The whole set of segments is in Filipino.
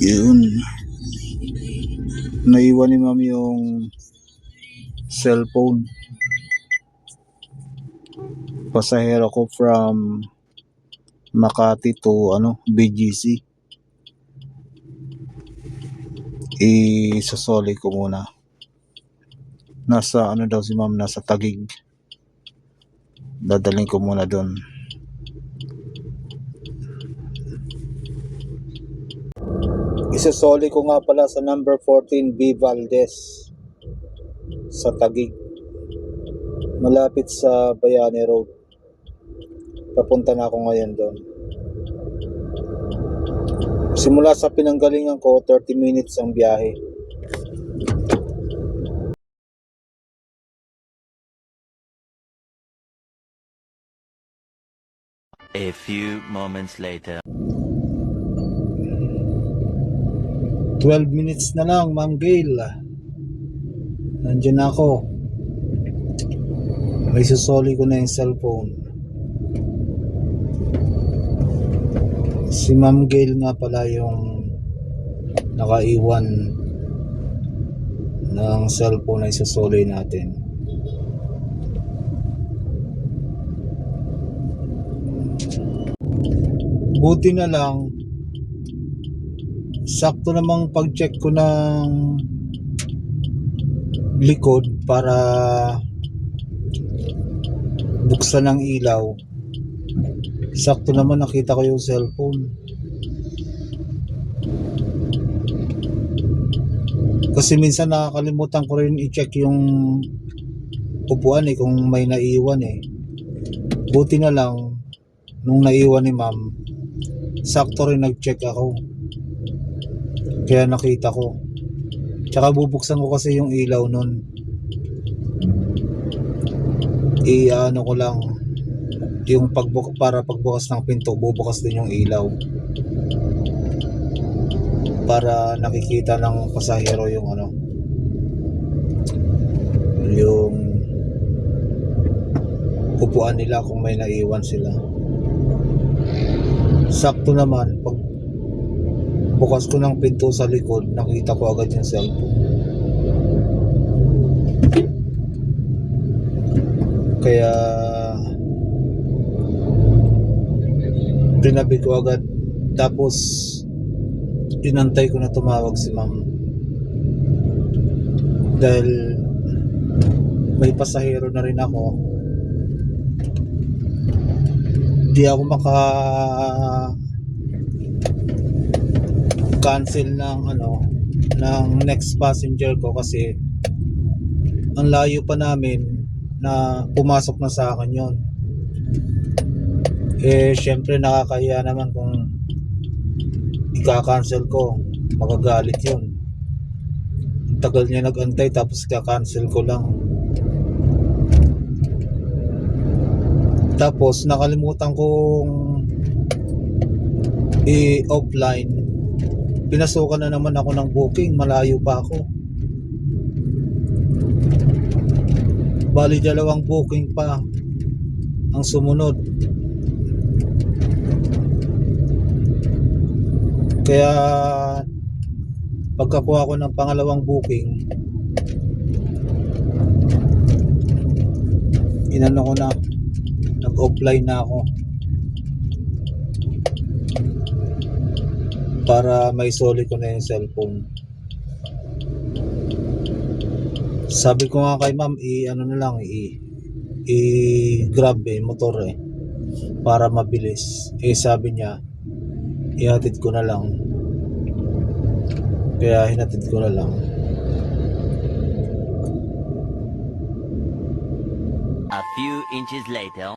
Yun. Naiwan ni ma'am yung cellphone. Pasahero ko from Makati to BGC. Isasoli ko muna. Nasa daw si ma'am, nasa Taguig. Dadalhin ko muna doon. Isasoli ko nga pala sa number 14 B Valdez sa Taguig, malapit sa Bayani Road. Papunta na ako ngayon doon. Simula sa pinanggalingan ko, 30 minutes ang biyahe. A few moments later. 12 minutes na lang, Ma'am Gail. Nandiyan na ako. May susoli ko na yung cellphone. Si Ma'am Gail nga pala yung nakaiwan ng cellphone na isusoli natin. Buti na lang, sakto namang pag-check ko ng likod para buksan ng ilaw. Sakto naman nakita ko yung cellphone. Kasi minsan nakakalimutan ko rin i-check yung upuan kung may naiwan Buti na lang nung naiwan ni ma'am, sakto rin nag-check ako. Kaya nakita ko. Tsaka bubuksan ko kasi yung ilaw nun. Ano ko lang, yung para pagbukas ng pinto, bubukas din yung ilaw. Para nakikita ng pasahero yung yung upuan nila kung may naiwan sila. Sakto naman, pag bukas ko ng pinto sa likod, nakita ko agad yung cellphone. Kaya tinabi ko agad. Tapos inantay ko na tumawag si ma'am. Dahil may pasahero na rin ako. Di ako cancel ng ng next passenger ko kasi ang layo pa namin na pumasok na sa akin yon. Syempre nakakahiya naman kung ika-cancel ko, magagalit yun. Ang tagal niya nag-antay tapos ika-cancel ko lang. Tapos nakalimutan kong i-offline. Pinasukan na naman ako ng booking, malayo pa ako. Bali 2 booking pa ang sumunod. Kaya pagkakuha ko ng pangalawang booking, inano ko na, nag-offline na ako para may soli ko na yung cellphone. Sabi ko nga kay ma'am, i-grab motor para mabilis. Sabi niya, ihatid ko na lang. Kaya hinatid ko na lang. A few inches later.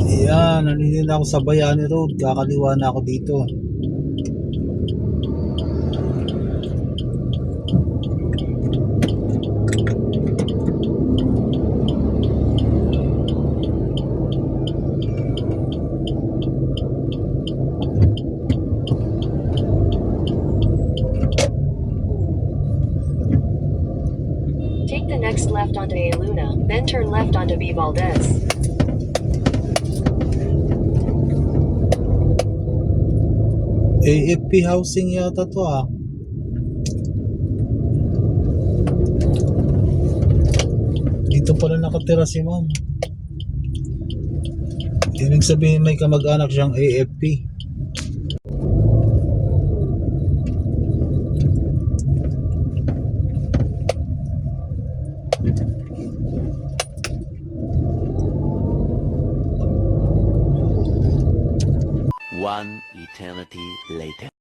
Ayan, nandito na ako sa Bayani Road. Kakaliwa na ako dito. Take the next left onto A Luna, then turn left onto B Valdez. AFP housing yata to ah. Dito pala nakatira si ma'am. Ibig sabihin may kamag-anak siyang AFP. One eternity later.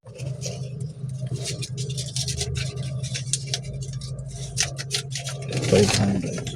$500.